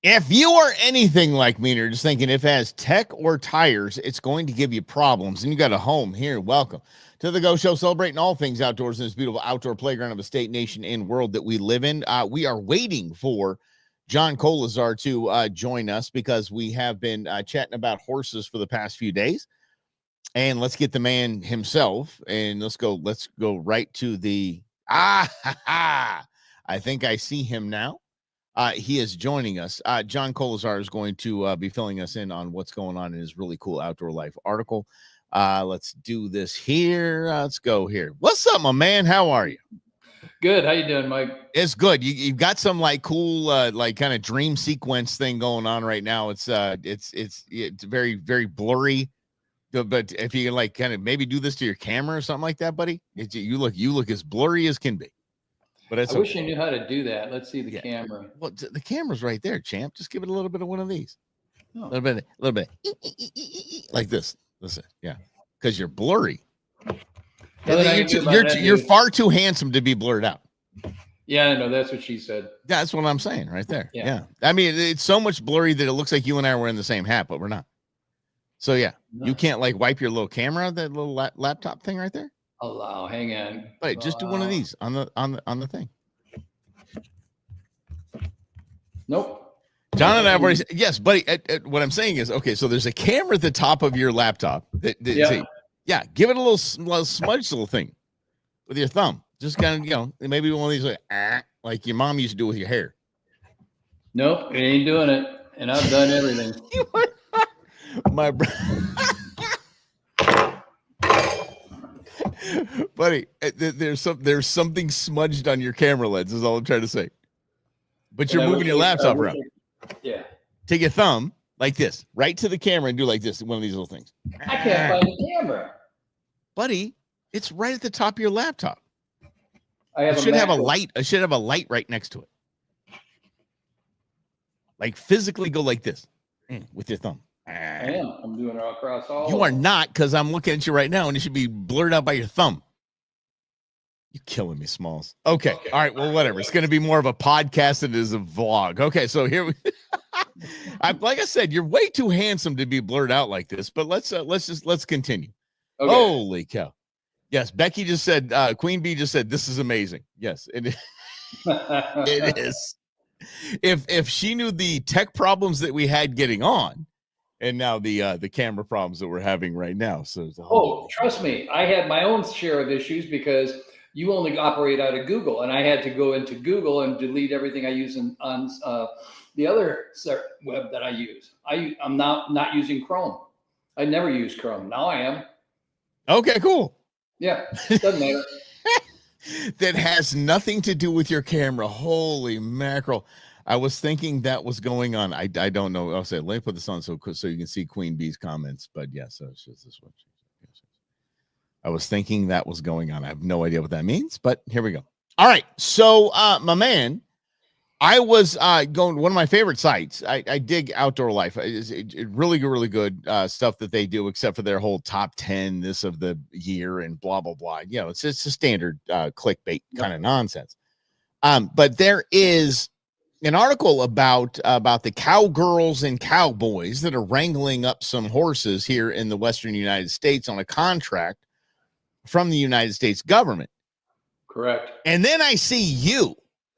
If you are anything like me and you're just thinking if it has tech or tires, it's going to give you problems, and you got a home here, welcome to the Go Show, celebrating all things outdoors in this beautiful outdoor playground of a state, nation, and world that we live in. We are waiting for John Kolazar to join us because we have been chatting about horses for the past few days. And let's get the man himself, and let's go right to the I think I see him now. He is joining us. John Kolazar is going to be filling us in on what's going on in his really cool Outdoor Life article. Let's do this here. Let's go here. What's up, my man? How are you? Good. How you doing, Mike? It's good. You've got some like cool, like kind of dream sequence thing going on right now. It's very, very blurry. But if you like kind of maybe do this to your camera or something like that, buddy, you look as blurry as can be. But I wish I knew how to do that. Let's see the camera. Well, the camera's right there, champ. Just give it a little bit of one of these. A little bit, like this. Listen, yeah, because you're blurry. You're far too handsome to be blurred out. Yeah, I know. That's what she said. That's what I'm saying right there. Yeah. I mean, it's so much blurry that it looks like you and I were in the same hat, but we're not. So yeah, you can't like wipe your little camera, that little laptop thing right there. Allow, hang on. Wait, just do one of these on the thing. Nope. John and I have already said, yes, buddy. What I'm saying is, okay, so there's a camera at the top of your laptop. Give it a little smudge little thing with your thumb. Just kind of, maybe one of these like your mom used to do with your hair. Nope, it ain't doing it. And I've done everything. My brother. Buddy, there's something smudged on your camera lens, is all I'm trying to say. But you're moving your laptop around. Yeah. Take your thumb like this, right to the camera, and do like this, one of these little things. I can't find the camera. Buddy, it's right at the top of your laptop. It should have a light. I should have a light right next to it. Like physically go like this with your thumb. I am. I'm doing it all across all. You are not, because I'm looking at you right now, and it should be blurred out by your thumb. You're killing me, Smalls. Okay. All right. Well, whatever. It's going to be more of a podcast than it is a vlog. Okay. So here we. Like I said, you're way too handsome to be blurred out like this. But let's continue. Okay. Holy cow! Yes, Becky just said. Queen Bee just said, "This is amazing." Yes, it is. It is. If she knew the tech problems that we had getting on. And now the camera problems that we're having right now. So trust me, I had my own share of issues because you only operate out of Google, and I had to go into Google and delete everything I use on the other web that I use. I'm not using Chrome. I never use Chrome. Now I am. Okay, cool. Yeah, doesn't matter. That has nothing to do with your camera. Holy mackerel. I was thinking that was going on. I don't know. I'll say, let me put this on so you can see Queen Bee's comments. But yeah, so it's just this one. I was thinking that was going on. I have no idea what that means, but here we go. All right. So, my man, I was going one of my favorite sites. I dig Outdoor Life. It's really, really good stuff that they do, except for their whole top 10 this of the year and blah, blah, blah. It's a standard clickbait kind of nonsense. But there is an article about the cowgirls and cowboys that are wrangling up some horses here in the Western United States on a contract from the United States government. Correct. And then I see you.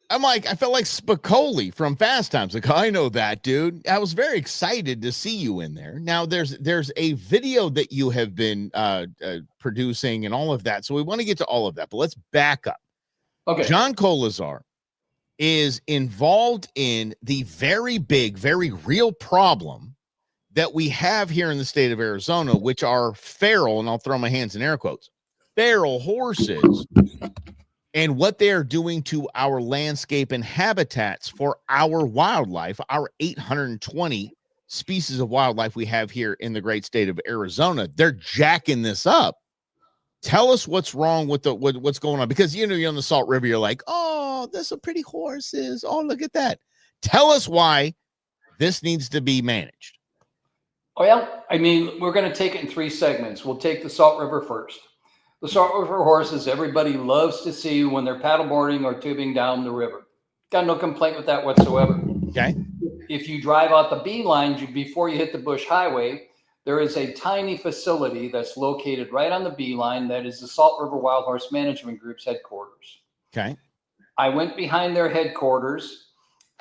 I'm like, I felt like Spicoli from Fast Times. Like, I know that, dude. I was very excited to see you in there. Now, there's a video that you have been producing and all of that. So we want to get to all of that, but let's back up. Okay. John Kolazar is involved in the very big, very real problem that we have here in the state of Arizona, which are feral, and I'll throw my hands in air quotes, feral horses, and what they are doing to our landscape and habitats for our wildlife, our 820 species of wildlife we have here in the great state of Arizona. They're jacking this up. Tell us what's wrong with what's going on, because you're on the Salt River, you're like, oh, there's some pretty horses. Oh, look at that. Tell us why this needs to be managed. Well, I mean, we're going to take it in 3 segments. We'll take the Salt River first. The Salt River horses, everybody loves to see when they're paddleboarding or tubing down the river. Got no complaint with that whatsoever. Okay. if you drive out the B line before you hit the Bush Highway, there is a tiny facility that's located right on the B line that is the Salt River Wild Horse Management Group's headquarters. Okay. I went behind their headquarters,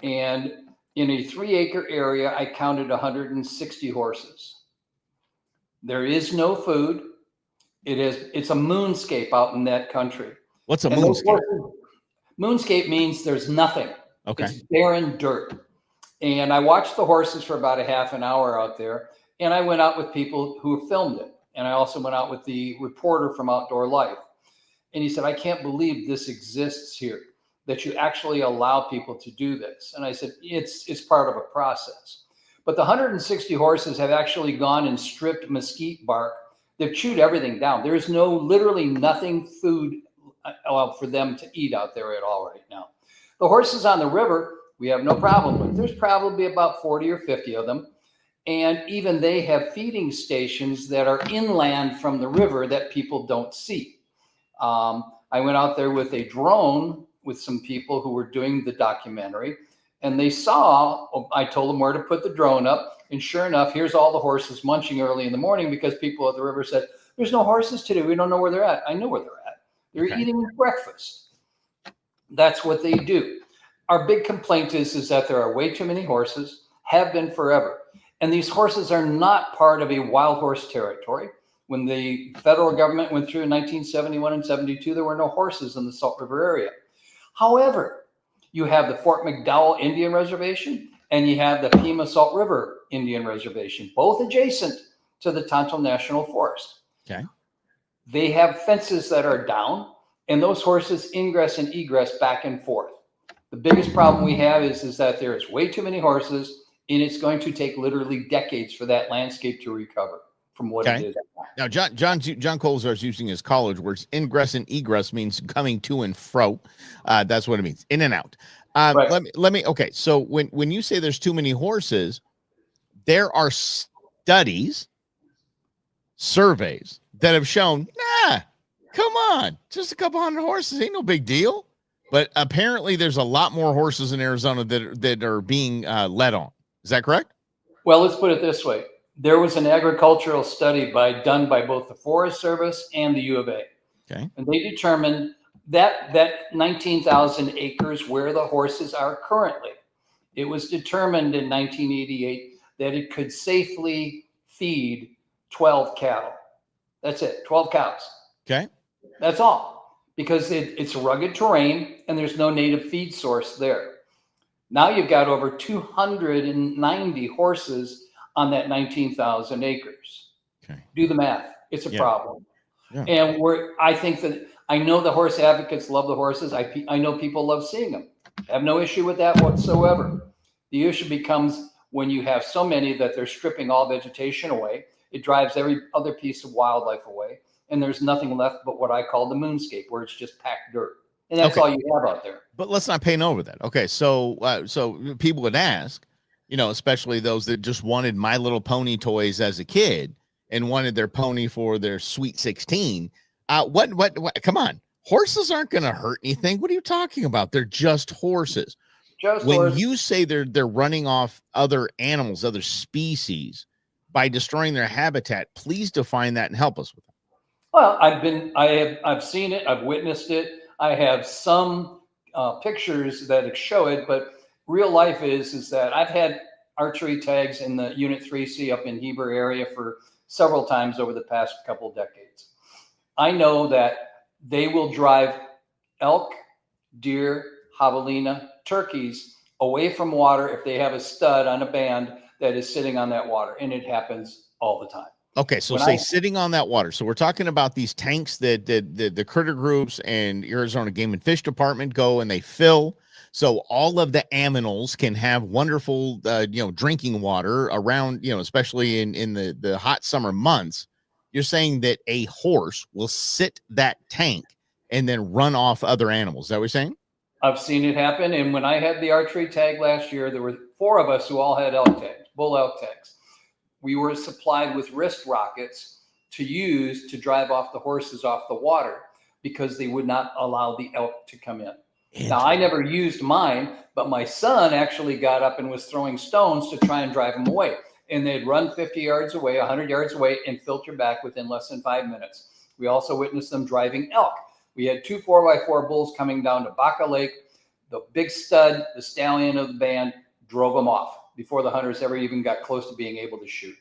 and in a 3-acre area, I counted 160 horses. There is no food. It's a moonscape out in that country. What's a And those moonscape? Moonscape means there's nothing. Okay. It's barren dirt. And I watched the horses for about a half an hour out there. And I went out with people who filmed it. And I also went out with the reporter from Outdoor Life. And he said, I can't believe this exists here, that you actually allow people to do this. And I said, it's part of a process. But the 160 horses have actually gone and stripped mesquite bark. They've chewed everything down. There's literally nothing food for them to eat out there at all right now. The horses on the river, we have no problem with. There's probably about 40 or 50 of them. And even they have feeding stations that are inland from the river that people don't see. I went out there with a drone with some people who were doing the documentary, and they saw, I told them where to put the drone up. And sure enough, here's all the horses munching early in the morning because people at the river said, there's no horses today. We don't know where they're at. I know where they're at. They're eating breakfast. That's what they do. Our big complaint is that there are way too many horses, have been forever. And these horses are not part of a wild horse territory. When the federal government went through in 1971 and 72, there were no horses in the Salt River area. However, you have the Fort McDowell Indian Reservation and you have the Pima Salt River Indian Reservation, both adjacent to the Tonto National Forest. Okay. They have fences that are down, and those horses ingress and egress back and forth. The biggest problem we have is that there is way too many horses, and it's going to take literally decades for that landscape to recover from what it is. Now, John Colzar is using his college words. Ingress and egress means coming to and fro. That's what it means, in and out. Right. Let me. Okay, so when you say there's too many horses, there are studies, surveys that have shown, come on, just a couple hundred horses ain't no big deal. But apparently, there's a lot more horses in Arizona that are being led on. Is that correct? Well, let's put it this way. There was an agricultural study done by both the Forest Service and the U of A. Okay. And they determined that 19,000 acres where the horses are currently, it was determined in 1988 that it could safely feed 12 cattle. That's it, 12 cows. Okay. That's all, because it's rugged terrain and there's no native feed source there. Now you've got over 290 horses on that 19,000 acres. Okay. Do the math. It's a problem. Yeah. And I know the horse advocates love the horses. I know people love seeing them. I have no issue with that whatsoever. The issue becomes when you have so many that they're stripping all vegetation away. It drives every other piece of wildlife away. And there's nothing left but what I call the moonscape, where it's just packed dirt. And that's all you have out there. But let's not paint over that. Okay, so people would ask, especially those that just wanted My Little Pony toys as a kid and wanted their pony for their Sweet 16. What? Come on, horses aren't going to hurt anything. What are you talking about? They're just horses. When you say they're running off other animals, other species by destroying their habitat, please define that and help us with that. Well, I've seen it. I've witnessed it. I have some pictures that show it, but real life is that I've had archery tags in the Unit 3C up in Heber area for several times over the past couple decades. I know that they will drive elk, deer, javelina, turkeys away from water if they have a stud on a band that is sitting on that water, and it happens all the time. Okay, so sitting on that water. So we're talking about these tanks that the critter groups and Arizona Game and Fish Department go and they fill. So all of the aminals can have wonderful, drinking water around, especially in the hot summer months. You're saying that a horse will sit that tank and then run off other animals. Is that what you're saying? I've seen it happen. And when I had the archery tag last year, there were 4 of us who all had elk tags, bull elk tags. We were supplied with wrist rockets to use to drive off the horses off the water because they would not allow the elk to come in. Now, I never used mine, but my son actually got up and was throwing stones to try and drive them away. And they'd run 50 yards away, 100 yards away, and filter back within less than 5 minutes. We also witnessed them driving elk. We had 2 4x4 bulls coming down to Baca Lake. The big stud, the stallion of the band, drove them off before the hunters ever even got close to being able to shoot.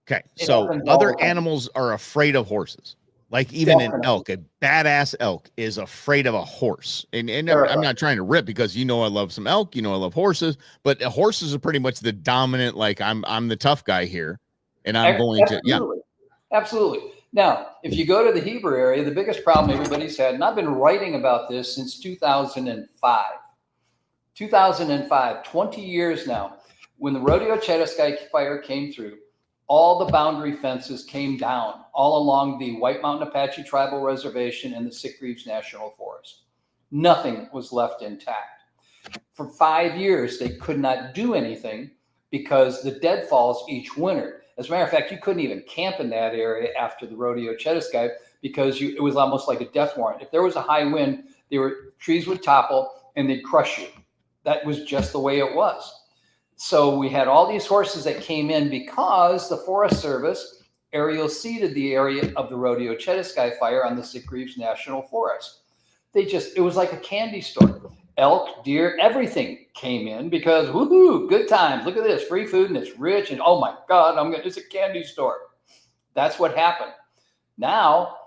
Okay, so other animals are afraid of horses. Like even an elk, a badass elk is afraid of a horse. And I'm not trying to rip, because I love some elk, I love horses, but horses are pretty much the dominant, like I'm the tough guy here, and I'm going to, yeah. Absolutely. Now, if you go to the Heber area, the biggest problem everybody's had, and I've been writing about this since 2005. 2005, 20 years now, when the Rodeo Chetasky fire came through, all the boundary fences came down all along the White Mountain Apache Tribal Reservation and the Sitgreaves National Forest. Nothing was left intact. For 5 years, they could not do anything because the deadfalls each winter. As a matter of fact, you couldn't even camp in that area after the Rodeo Chetasky because it was almost like a death warrant. If there was a high wind, trees would topple and they'd crush you. That was just the way it was. So we had all these horses that came in because the Forest Service aerial seeded the area of the Rodeo Chetasky fire on the Sitgreaves National Forest. It was like a candy store. Elk, deer, everything came in because, woohoo, good times. Look at this, free food, and it's rich. And oh my God, it's a candy store. That's what happened. Now,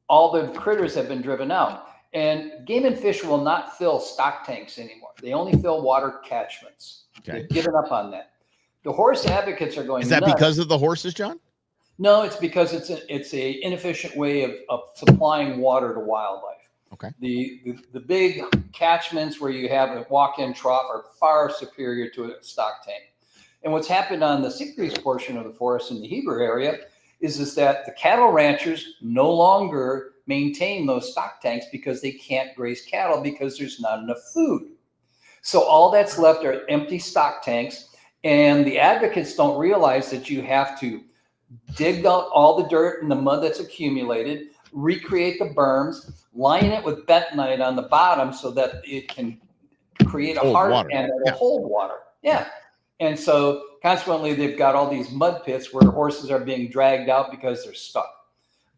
all the critters have been driven out. And Game and Fish will not fill stock tanks anymore. They only fill water catchments. Okay. They've given up on that. The horse advocates are going. Is that nuts. Because of the horses, John? No, it's because it's a inefficient way of supplying water to wildlife. Okay. The big catchments where you have a walk-in trough are far superior to a stock tank. And what's happened on the Sitgreaves portion of the forest in the Heber area is that the cattle ranchers no longer maintain those stock tanks because they can't graze cattle because there's not enough food. So all that's left are empty stock tanks, and the advocates don't realize that you have to dig out all the dirt and the mud that's accumulated, recreate the berms, line it with bentonite on the bottom so that it can create a hard and that will hold water. Yeah. And so consequently, they've got all these mud pits where horses are being dragged out because they're stuck.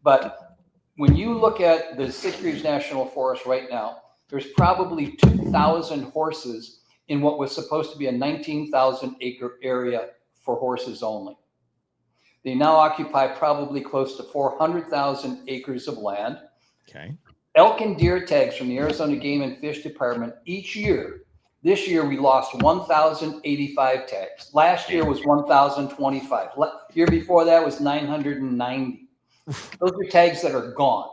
But when you look at the Sitgreaves National Forest right now, there's probably 2,000 horses in what was supposed to be a 19,000 acre area for horses only. They now occupy probably close to 400,000 acres of land. Okay. Elk and deer tags from the Arizona Game and Fish Department each year. This year we lost 1,085 tags. Last year was 1,025. Year before that was 990. Those are tags that are gone.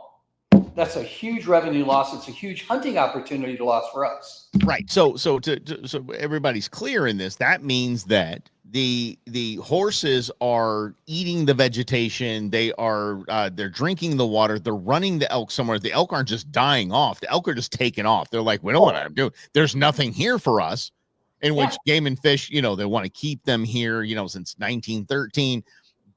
That's a huge revenue loss. It's a huge hunting opportunity loss for us. Right. So everybody's clear in this. That means that the horses are eating the vegetation. They're drinking the water. They're running the elk somewhere. The elk aren't just dying off. The elk are just taking off. They're like, we don't want to do. There's nothing here for us. In which Game and Fish, they want to keep them here. Since 1913.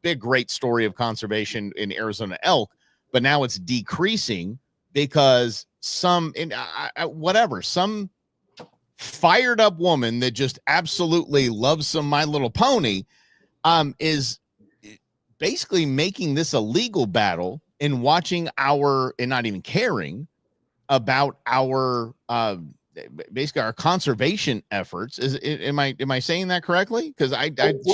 Big great story of conservation in Arizona elk. But now it's decreasing because some fired up woman that just absolutely loves some My Little Pony is basically making this a legal battle and watching and not even caring about our basically our conservation efforts. Am I saying that correctly? Because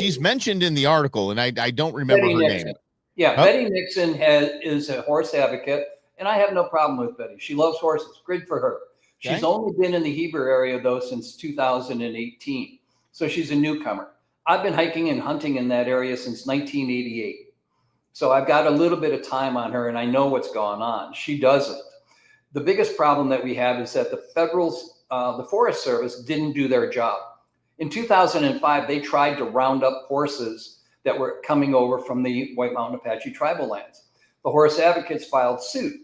she's mentioned in the article and I don't remember her name. Yeah, Betty Nixon is a horse advocate, and I have no problem with Betty. She loves horses. Good for her. She's only been in the Heber area, though, since 2018. So she's a newcomer. I've been hiking and hunting in that area since 1988. So I've got a little bit of time on her, and I know what's going on. She doesn't. The biggest problem that we have is that the Forest Service didn't do their job. In 2005, they tried to round up horses that were coming over from the White Mountain Apache tribal lands. The horse advocates filed suit.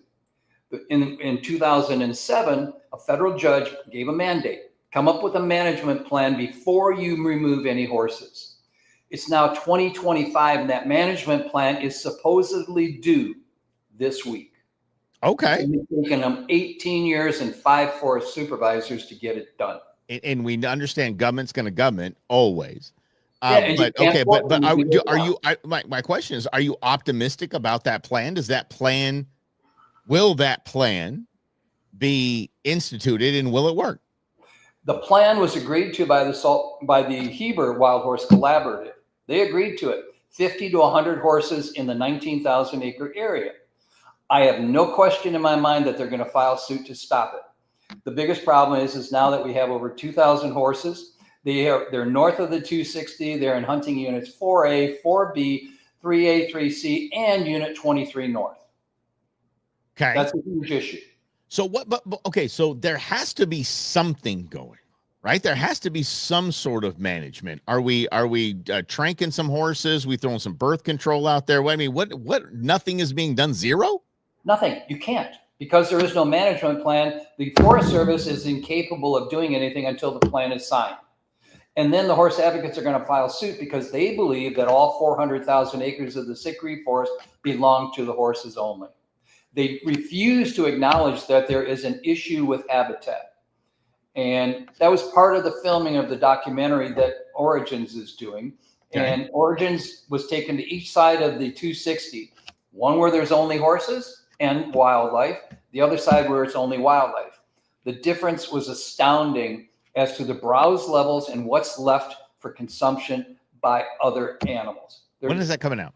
In 2007, a federal judge gave a mandate. Come up with a management plan before you remove any horses. It's now 2025, and that management plan is supposedly due this week. Okay. It's taken them 18 years and 5 forest supervisors to get it done. And we understand government's going to government always. Yeah, and you But can't okay, force but them to do it are now. you? My question is: are you optimistic about that plan? Does that plan? Will that plan be instituted, and will it work? The plan was agreed to by the Heber Wild Horse Collaborative. They agreed to it. 50 to 100 horses in the 19,000 acre area. I have no question in my mind that they're going to file suit to stop it. The biggest problem is now that we have over 2,000 horses. They're north of the 260. They're in hunting units 4A, 4B, 3A, 3C, and unit 23 north. Okay, that's a huge issue. So what? But okay, so there has to be something going, right? There has to be some sort of management. Are we tranking some horses? We throwing some birth control out there? I mean, what? Nothing is being done. Zero. Nothing. You can't, because there is no management plan. The Forest Service is incapable of doing anything until the plan is signed. And then the horse advocates are going to file suit because they believe that all 400,000 acres of the Sitkrieg Forest belong to the horses only. They refuse to acknowledge that there is an issue with habitat. And that was part of the filming of the documentary that Origins is doing. Okay. And Origins was taken to each side of the 260, one where there's only horses and wildlife, the other side where it's only wildlife. The difference was astounding as to the browse levels and what's left for consumption by other animals. When is that coming out?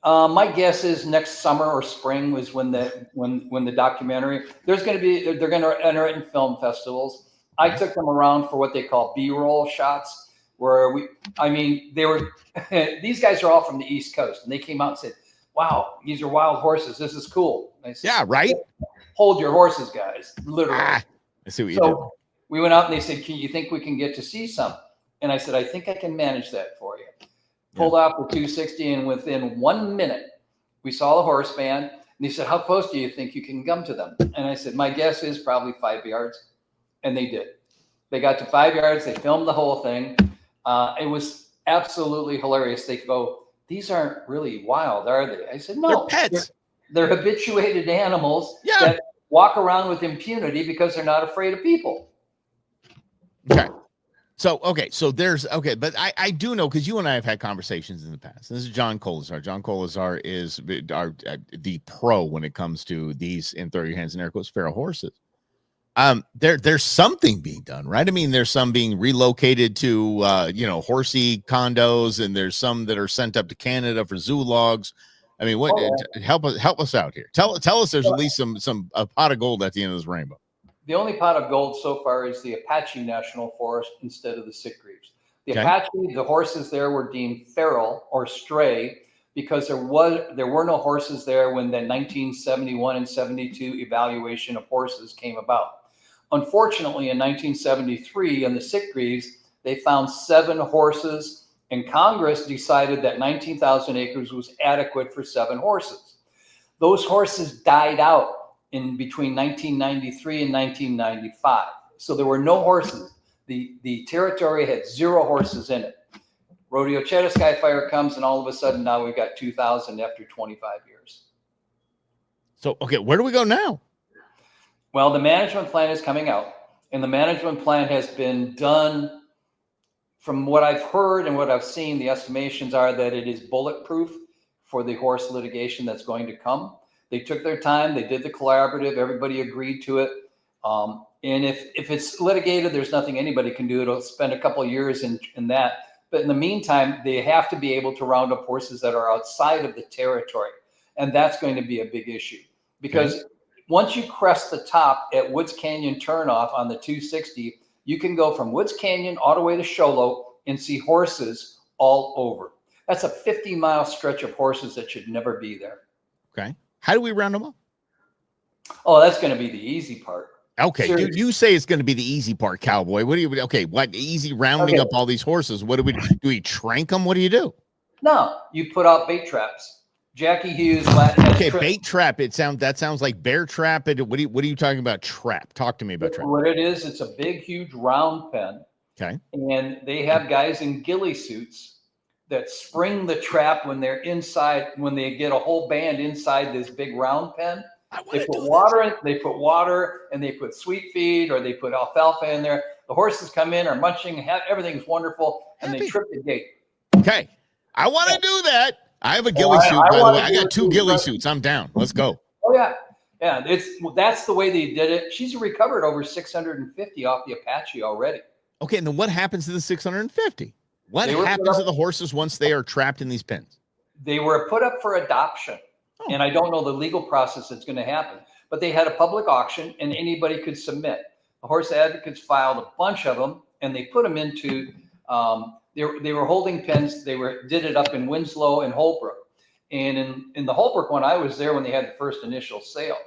My guess is next summer or spring was when the documentary. They're going to enter it in film festivals. I took them around for what they call B-roll shots, where they were. These guys are all from the East Coast, and they came out and said, "Wow, these are wild horses. This is cool." I said, yeah, right. Hold your horses, guys. Literally. I see what you did. We went out and they said, "Can you think we can get to see some?" And I said, "I think I can manage that for you." Pulled off the 260, and within 1 minute, we saw a horse band. And he said, "How close do you think you can come to them?" And I said, "My guess is probably 5 yards." And they did. They got to 5 yards. They filmed the whole thing. It was absolutely hilarious. They go, "These aren't really wild, are they?" I said, "No, they're pets. They're habituated animals that walk around with impunity because they're not afraid of people." Okay. So there's but I do know, because you and I have had conversations in the past. This is John Colazar. John Colazar is the pro when it comes to these, and throw your hands in air quotes, feral horses. There's something being done, right? I mean, there's some being relocated to horsey condos, and there's some that are sent up to Canada for zoo logs. I mean, what? Help us out here. Tell us there's at least a pot of gold at the end of this rainbow. The only pot of gold so far is the Apache National Forest instead of the Sitkrieg. The Apache, the horses there were deemed feral or stray because there were no horses there when the 1971 and 72 evaluation of horses came about. Unfortunately, in 1973, in the Sitkrieg, they found 7 horses, and Congress decided that 19,000 acres was adequate for 7 horses. Those horses died out in between 1993 and 1995. So there were no horses. The territory had 0 horses in it. Rodeo Chediskai fire comes, and all of a sudden now we've got 2,000 after 25 years. So, where do we go now? Well, the management plan is coming out, and the management plan has been done. From what I've heard and what I've seen, the estimations are that it is bulletproof for the horse litigation that's going to come. They took their time. They did the collaborative. Everybody agreed to it. And if it's litigated, there's nothing anybody can do. It'll spend a couple of years in that. But in the meantime, they have to be able to round up horses that are outside of the territory. And that's going to be a big issue. Because once you crest the top at Woods Canyon turnoff on the 260, you can go from Woods Canyon all the way to Show Low and see horses all over. That's a 50-mile stretch of horses that should never be there. Okay. How do we round them up? Oh, that's going to be the easy part. Okay, dude, you say it's going to be the easy part, cowboy. What easy rounding up all these horses? What do we trank them? What do you do? No, you put out bait traps. Jackie Hughes. Bait trap. That sounds like bear trap. What are you talking about? Trap. Talk to me about trap. What it is, it's a big, huge round pen. Okay. And they have guys in ghillie suits that spring the trap when they're inside, when they get a whole band inside this big round pen. They put water in, they put water and they put sweet feed or they put alfalfa in there. The horses come in, are munching, everything's wonderful, and they trip the gate. Okay. I want to do that. I have a ghillie suit, by the way. I got 2 ghillie suits. I'm down. Let's go. Oh, yeah. Yeah, that's the way they did it. She's recovered over 650 off the Apache already. Okay, and then what happens to the 650? What happens to the horses once they are trapped in these pens? They were put up for adoption. Oh. And I don't know the legal process that's going to happen, but they had a public auction and anybody could submit. The horse advocates filed a bunch of them and they put them into, they were holding pens. They did it up in Winslow and Holbrook. And in the Holbrook one, I was there when they had the first initial sale.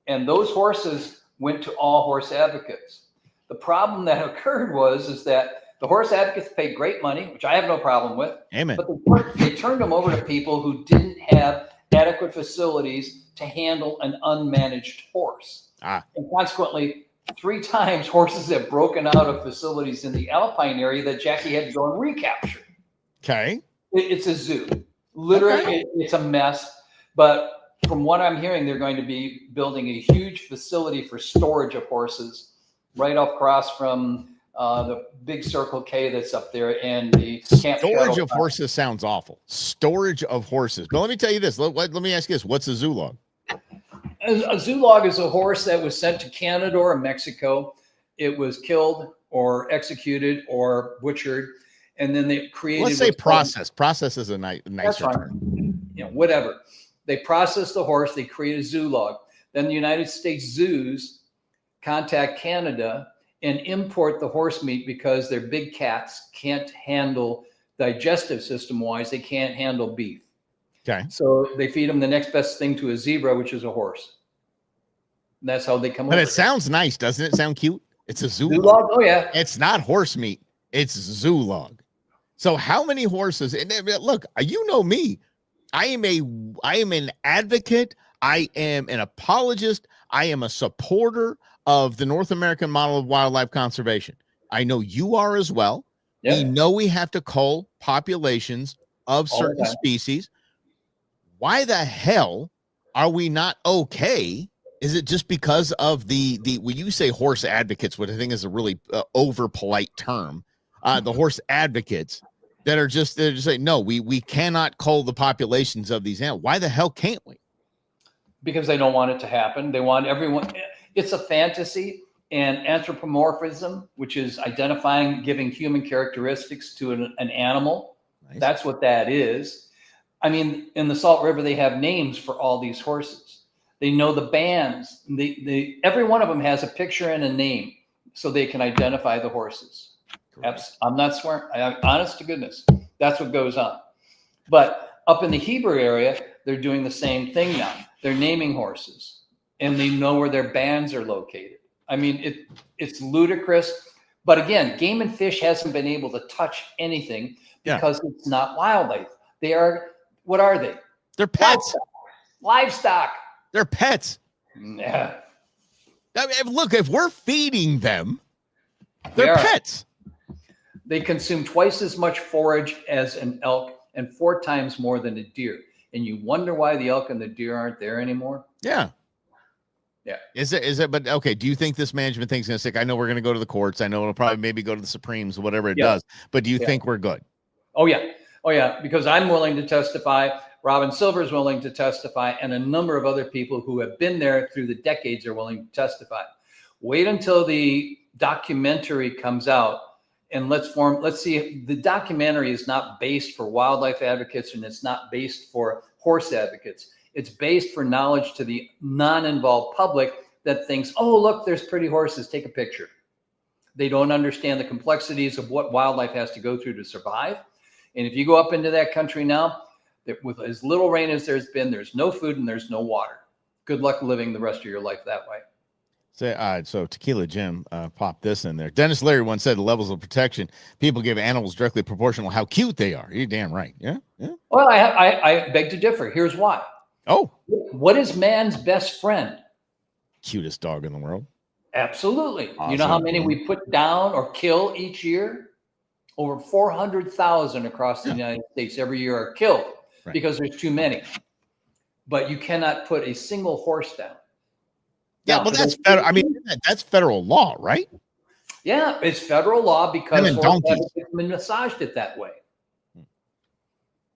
And those horses went to all horse advocates. The problem that occurred is that the horse advocates paid great money, which I have no problem with. Amen. But they turned them over to people who didn't have adequate facilities to handle an unmanaged horse. And consequently, 3 times horses have broken out of facilities in the Alpine area that Jackie had to go and recapture. Okay. It's a zoo. Literally, it's a mess. But from what I'm hearing, they're going to be building a huge facility for storage of horses right across from the big Circle K that's up there, and the storage of horses sounds awful. Storage of horses. But let me tell you this. Let me ask you this. What's a zoolog? A zoolog is a horse that was sent to Canada or Mexico. It was killed or executed or butchered, and then they created. Let's say process. Process is a nicer term. You know, whatever. They process the horse. They create a zoolog. Then the United States zoos contact Canada and import the horse meat because their big cats can't handle digestive system wise. They can't handle beef. Okay. So they feed them the next best thing to a zebra, which is a horse. And that's how they come up. But it sounds nice, doesn't it? Sound cute? It's a zoolog. Oh yeah. It's not horse meat. It's zoolog. So how many horses? And look, you know me. I am an advocate. I am an apologist. I am a supporter of the North American model of wildlife conservation. I know you are as well. Yeah. We know we have to cull populations of certain species. Why the hell are we not okay? Is it just because of the when you say horse advocates, what I think is a really over polite term, the horse advocates that are just saying, no, we cannot cull the populations of these animals. Why the hell can't we? Because they don't want it to happen. They want everyone. It's a fantasy, and anthropomorphism, which is identifying, giving human characteristics to an animal. Nice. That's what that is. I mean, in the Salt River, they have names for all these horses. They know the bands. Every one of them has a picture and a name, so they can identify the horses. I'm not swearing. I'm honest to goodness. That's what goes on. But up in the Heber area, they're doing the same thing now. They're naming horses, and they know where their bands are located. I mean, it's ludicrous. But again, Game and Fish hasn't been able to touch anything because it's not wildlife. They are, what are they? They're pets. Livestock. They're pets. Yeah. I mean, look, if we're feeding them, they're pets. They consume twice as much forage as an elk and 4 times more than a deer. And you wonder why the elk and the deer aren't there anymore? Yeah. Yeah. Is it, but okay. Do you think this management thing's going to stick? I know we're going to go to the courts. I know it'll probably maybe go to the Supremes, whatever it does, but do you think we're good? Oh yeah. Oh yeah. Because I'm willing to testify. Robin Silver is willing to testify. And a number of other people who have been there through the decades are willing to testify. Wait until the documentary comes out and let's see. The documentary is not based for wildlife advocates and it's not based for horse advocates. It's based for knowledge to the non-involved public that thinks, oh, look, there's pretty horses, take a picture. They don't understand the complexities of what wildlife has to go through to survive. And if you go up into that country now, with as little rain as there's been, there's no food and there's no water. Good luck living the rest of your life that way. So Tequila Jim popped this in there. Dennis Leary once said the levels of protection people give animals directly proportional to how cute they are. You're damn right. Yeah. Yeah. Well, I beg to differ. Here's why. Oh, what is man's best friend? Cutest dog in the world. Absolutely. Awesome. You know how many we put down or kill each year? Over 400,000 across the United States every year are killed because there's too many. But you cannot put a single horse down. Yeah, well, that's federal. I mean, that's federal law, right? Yeah, it's federal law because donkeys have been massaged it that way.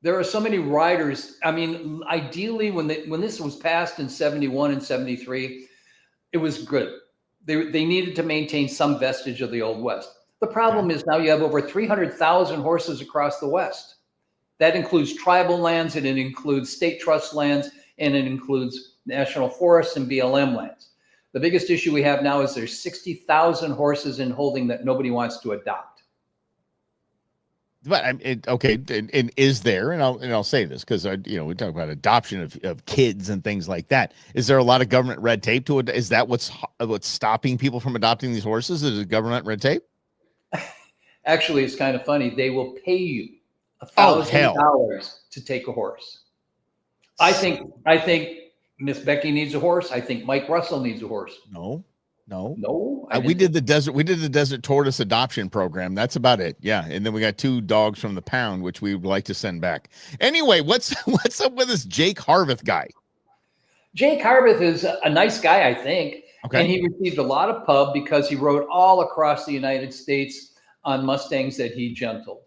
There are so many riders. I mean, ideally, when this was passed in 71 and 73, it was good. They needed to maintain some vestige of the Old West. The problem is now you have over 300,000 horses across the West. That includes tribal lands, and it includes state trust lands, and it includes national forests and BLM lands. The biggest issue we have now is there's 60,000 horses in holding that nobody wants to adopt. But okay, and is there? And I'll say this because we talk about adoption of kids and things like that. Is there a lot of government red tape to it? Is that what's stopping people from adopting these horses? Is it government red tape? Actually, it's kind of funny. They will pay you $1,000 to take a horse. I think Miss Becky needs a horse. I think Mike Russell needs a horse. No. We did the desert tortoise adoption program. That's about it. Yeah, and then we got 2 dogs from the pound, which we would like to send back. Anyway, what's up with this Jake Harveth guy? Jake Harveth is a nice guy, I think. Okay. And he received a lot of pub because he rode all across the United States on Mustangs that he gentled.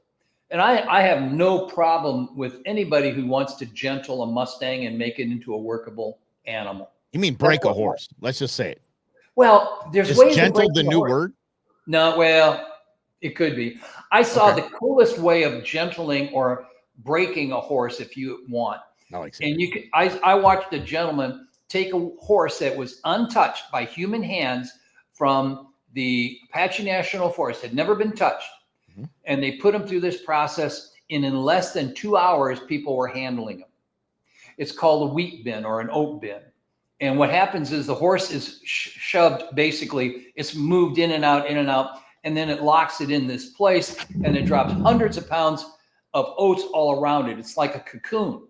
And I have no problem with anybody who wants to gentle a Mustang and make it into a workable animal. You mean break a horse? Let's just say it. Well, there's Is ways gentle to break the new horse. word? No, well, it could be. I saw the coolest way of gentling or breaking a horse if you want. And you can. I watched a gentleman take a horse that was untouched by human hands from the Apache National Forest, had never been touched. And they put him through this process, and in less than 2 hours, people were handling him. It's called a wheat bin or an oat bin. And what happens is the horse is shoved, basically, it's moved in and out, and then it locks it in this place, and it drops hundreds of pounds of oats all around it. It's like a cocoon.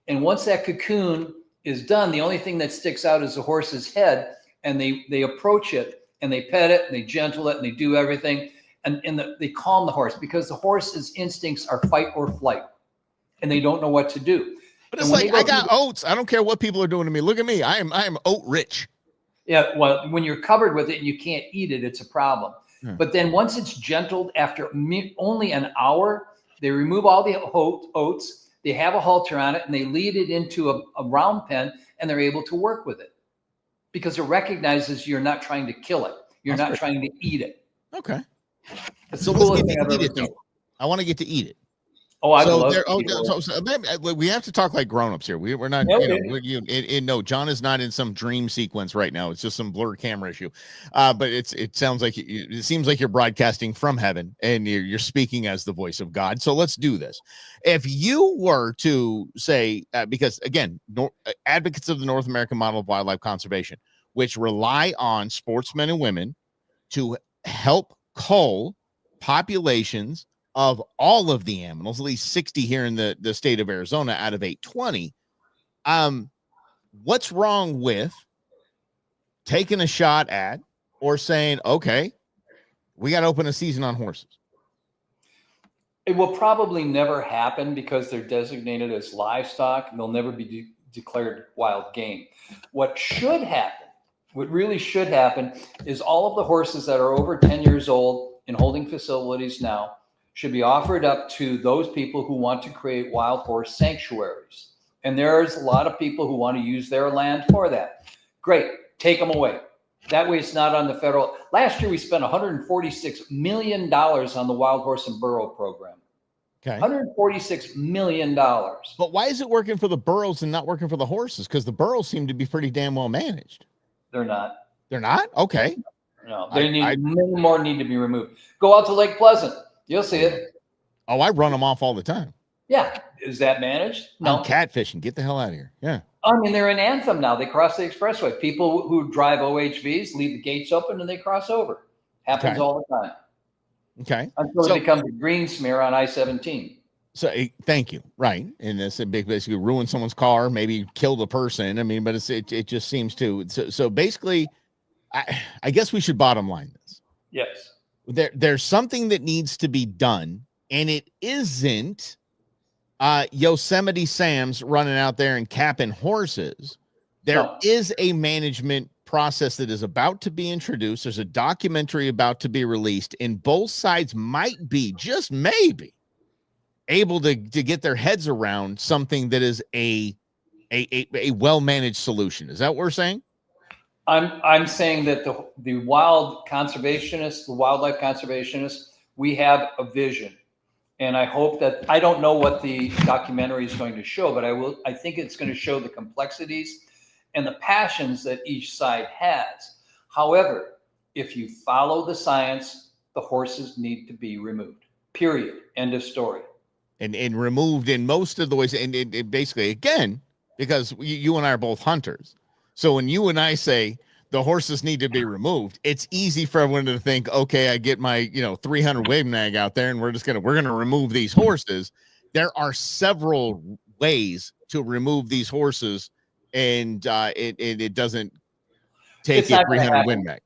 And once that cocoon is done, the only thing that sticks out is the horse's head, and they approach it, and they pet it, and they gentle it, and they do everything. And they calm the horse because the horse's instincts are fight or flight, and they don't know what to do. But it's like, I got oats. I don't care what people are doing to me. Look at me. I am oat rich. Yeah, well, when you're covered with it and you can't eat it, it's a problem. But then once it's gentled, after only an hour, they remove all the oats. They have a halter on it, and they lead it into a round pen, and they're able to work with it because it recognizes you're not trying to kill it. You're not trying to eat it. Okay. So let's get to eat it, though. I want to get to eat it. Oh, I so love we have to talk like grown-ups here. We're not, no, John is not in some dream sequence right now. It's just some blurred camera issue. But it sounds like it seems like you're broadcasting from heaven and you're speaking as the voice of God. So let's do this. If you were to say, because again, advocates of the North American model of wildlife conservation, which rely on sportsmen and women to help cull populations of all of the animals, at least 60 here in the state of Arizona out of 820. What's wrong with taking a shot at or saying, okay, we got to open a season on horses? It will probably never happen because they're designated as livestock and they'll never be declared wild game. What really should happen is all of the horses that are over 10 years old in holding facilities now should be offered up to those people who want to create wild horse sanctuaries. And there's a lot of people who want to use their land for that. Great, take them away. That way it's not on the federal. Last year we spent $146 million on the wild horse and burro program. Okay. $146 million. But why is it working for the burros and not working for the horses? Because the burros seem to be pretty damn well managed. They're not. They're not? Okay. No, many more need to be removed. Go out to Lake Pleasant. You'll see it. Oh, I run them off all the time. Yeah. Is that managed? No. I'm catfishing. Get the hell out of here. Yeah. I mean, they're in Anthem now. They cross the expressway. People who drive OHVs leave the gates open and they cross over. Happens all the time. Okay. Until it becomes a green smear on I-17. So thank you. Right. And this basically ruin someone's car, maybe kill the person. I mean, but it just seems to. So basically, I guess we should bottom line this. Yes. there's something that needs to be done, and it isn't Yosemite Sam's running out there and capping horses. There is a management process that is about to be introduced. There's a documentary about to be released, and both sides might be, just maybe, able to get their heads around something that is a well-managed solution. Is that what we're saying? I'm saying that the wildlife conservationists, we have a vision. And I hope that, I don't know what the documentary is going to show, but I think it's going to show the complexities and the passions that each side has. However, if you follow the science, the horses need to be removed. Period. End of story. And removed in most of the ways. And it basically, again, because you and I are both hunters. So when you and I say the horses need to be removed, it's easy for everyone to think, okay, I get my 300 wave nag out there and we're gonna remove these horses. There are several ways to remove these horses, and it doesn't take a 300 win nag.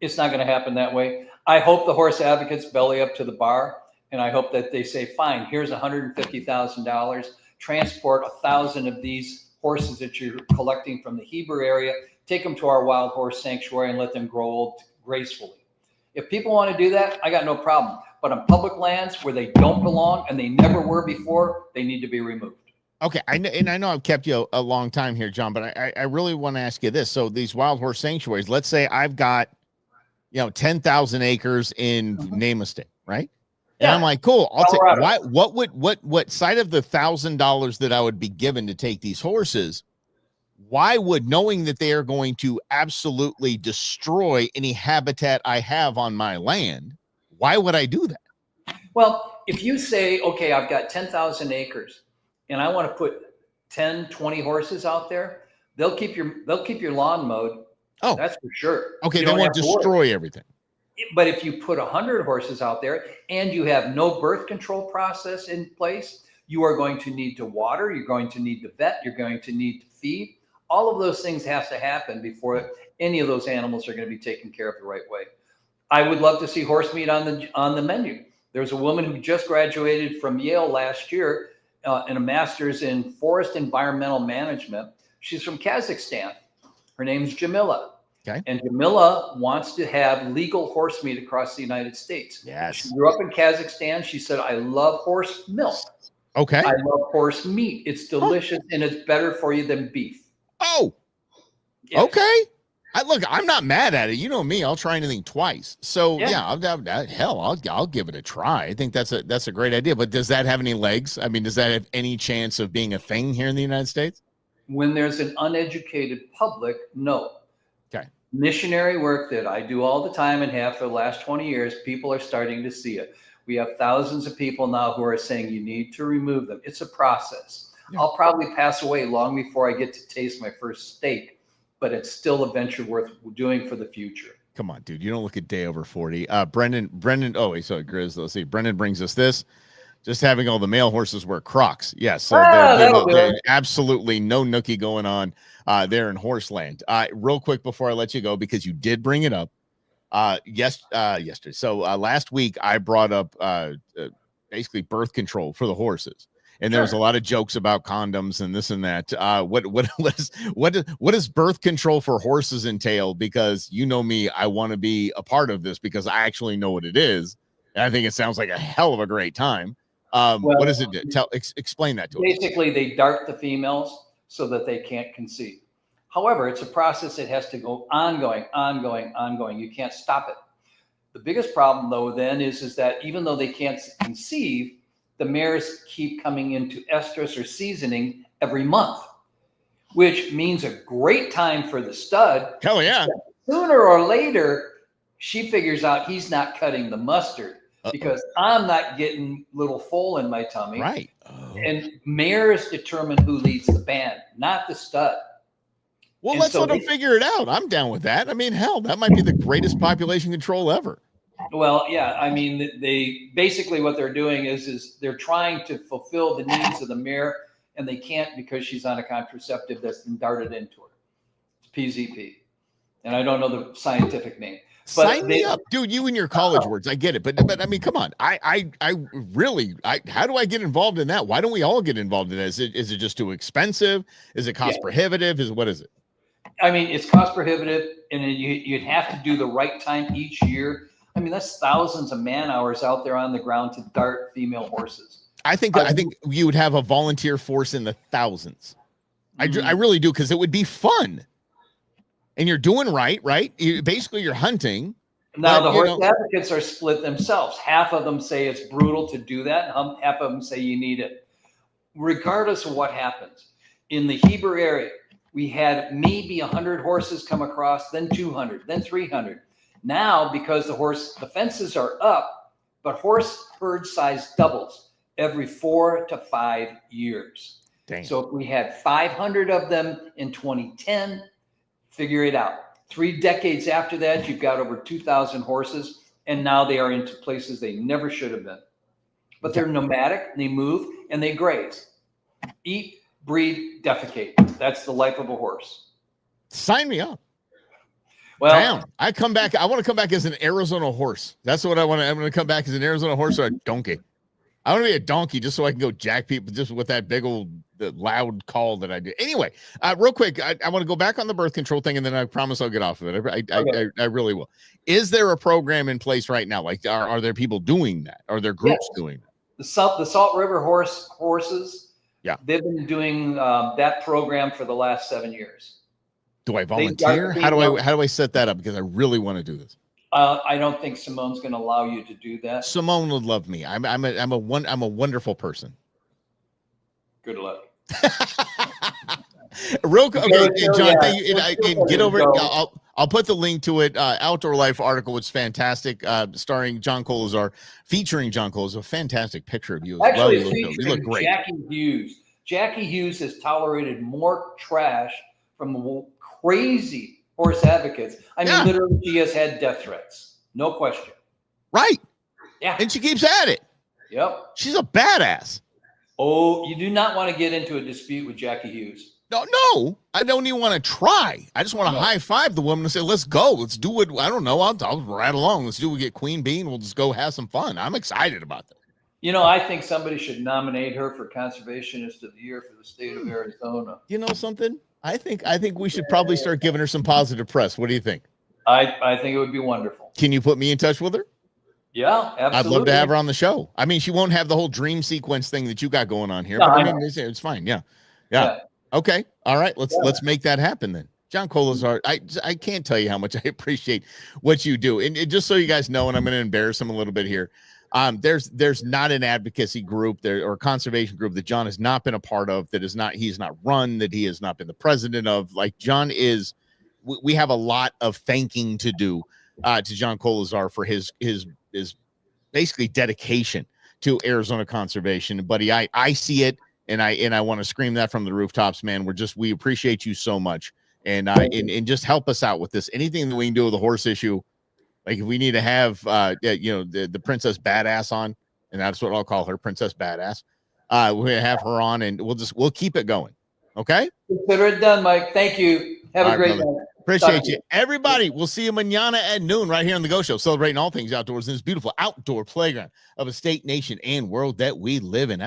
It's not going to happen that way. I hope the horse advocates belly up to the bar, and I hope that they say, fine, here's $150,000, transport 1,000 of these horses that you're collecting from the Heber area, take them to our wild horse sanctuary and let them grow old gracefully. If people want to do that, I got no problem. But on public lands where they don't belong and they never were before, they need to be removed. Okay, I know I've kept you a long time here, John, but I really want to ask you this. So these wild horse sanctuaries, let's say I've got 10,000 acres in name a state, right? And yeah. I'm like, cool, I'll take. What side of the $1,000 that I would be given to take these horses? Why would, knowing that they are going to absolutely destroy any habitat I have on my land, why would I do that? Well, if you say, okay, I've got 10,000 acres and I want to put 10, 20 horses out there, they'll keep your lawn mowed. Oh, that's for sure. Okay, they won't destroy everything. But if you put 100 horses out there and you have no birth control process in place, you are going to need to water, you're going to need to vet, you're going to need to feed. All of those things have to happen before any of those animals are going to be taken care of the right way. I would love to see horse meat on the menu. There's a woman who just graduated from Yale last year in a master's in forest environmental management. She's from Kazakhstan. Her name's Jamila. Okay. And Jamila wants to have legal horse meat across the United States. Yes. She grew up in Kazakhstan. She said, I love horse milk. Okay. I love horse meat. It's delicious and it's better for you than beef. Oh, yes. Okay. I'm not mad at it. You know me, I'll try anything twice. So yeah, I'll give it a try. I think that's a great idea. But does that have any legs? I mean, does that have any chance of being a thing here in the United States? When there's an uneducated public, no. Okay. Missionary work that I do all the time and have for the last 20 years, people are starting to see it. We have thousands of people now who are saying you need to remove them. It's a process. Yeah. I'll probably pass away long before I get to taste my first steak, but it's still a venture worth doing for the future. Come on, dude. You don't look a day over 40. Brendan. Oh, wait, so Grizz, let's see. Brendan brings us this. Just having all the male horses wear Crocs. Yes. So there's absolutely no nookie going on there in Horseland. Real quick before I let you go, because you did bring it up yesterday. So last week I brought up basically birth control for the horses. And there was a lot of jokes about condoms and this and that. What does birth control for horses entail? Because you know me, I want to be a part of this because I actually know what it is. And I think it sounds like a hell of a great time. What does it do? Explain that to us. Basically, they dart the females so that they can't conceive. However, it's a process that has to go ongoing. You can't stop it. The biggest problem, though, then is that even though they can't conceive, the mares keep coming into estrus or seasoning every month, which means a great time for the stud. Hell yeah. Sooner or later, she figures out he's not cutting the mustard because I'm not getting little foal in my tummy. Right. And mares determine who leads the band, not the stud. Well, let's let them figure it out. I'm down with that. I mean, hell, that might be the greatest population control ever. Well, yeah, I mean, they basically what they're doing is they're trying to fulfill the needs of the mare, and they can't because she's on a contraceptive that's been darted into her. It's PZP, and I don't know the scientific name. Sign me up, dude. You and your college words, I get it, but I mean, come on. I really, how do I get involved in that? Why don't we all get involved in it? Is it just too expensive? Is it cost prohibitive? What is it? I mean, it's cost prohibitive, and you'd have to do the right time each year. I mean, that's thousands of man hours out there on the ground to dart female horses. I think you would have a volunteer force in the thousands. I really do, because it would be fun. And you're doing right? Basically, you're hunting. Now, the horse advocates are split themselves. Half of them say it's brutal to do that. And half of them say you need it. Regardless of what happens, in the Heber area, we had maybe 100 horses come across, then 200, then 300. Now, because the fences are up, but horse herd size doubles every 4 to 5 years. Dang. So if we had 500 of them in 2010, figure it out. 3 decades after that, you've got over 2,000 horses, and now they are into places they never should have been. But they're nomadic, they move, and they graze. Eat, breed, defecate. That's the life of a horse. Sign me up. Well, damn. I want to come back as an Arizona horse. That's what I want. I'm going to come back as an Arizona horse or a donkey. I want to be a donkey just so I can go jack people just with that big old loud call that I do. Anyway, real quick, I want to go back on the birth control thing, and then I promise I'll get off of it. I really will. Is there a program in place right now? Like, are there people doing that? Are there groups doing that? The Salt River horses. Yeah, they've been doing that program for the last 7 years. Do I volunteer? How do I set that up? Because I really want to do this. I don't think Simone's going to allow you to do that. Simone would love me. I'm a wonderful person. Good luck. Real quick, okay, John, get over it. I'll put the link to it. Outdoor Life article. It's fantastic. Starring John Colazar, featuring John Colazar. A fantastic picture of you. Actually, you look great. Jackie Hughes. Jackie Hughes has tolerated more trash from the crazy horse advocates. I mean, literally, she has had death threats. No question. Right. Yeah. And she keeps at it. Yep. She's a badass. Oh, you do not want to get into a dispute with Jackie Hughes. No, I don't even want to try. I just want to high five the woman and say, let's go. Let's do it. I don't know. I'll ride along. Let's do it. We get Queen Bee and we'll just go have some fun. I'm excited about that. You know, I think somebody should nominate her for Conservationist of the Year for the state of Arizona. You know something? I think we should probably start giving her some positive press. What do you think? I think it would be wonderful. Can you put me in touch with her? Yeah, absolutely. I'd love to have her on the show. I mean, she won't have the whole dream sequence thing that you got going on here, but I mean, it's fine. Yeah. Okay. All right. Let's make that happen then. John Colazar, I can't tell you how much I appreciate what you do. And just so you guys know, and I'm going to embarrass him a little bit here. There's not an advocacy group there or conservation group that John has not been a part of, he's not run, that he has not been the president of. Like, John is, we have a lot of thanking to do to John Colazar for his basically dedication to Arizona conservation. Buddy, I see it, and I want to scream that from the rooftops, man. We appreciate you so much, and just help us out with this. Anything that we can do with the horse issue. Like, if we need to have, the Princess Badass on, and that's what I'll call her, Princess Badass. We're gonna have her on, and we'll keep it going. Okay. Consider it done, Mike. Thank you. Have a great night. Appreciate you, everybody. We'll see you mañana at noon right here on the Go Show, celebrating all things outdoors in this beautiful outdoor playground of a state, nation, and world that we live in.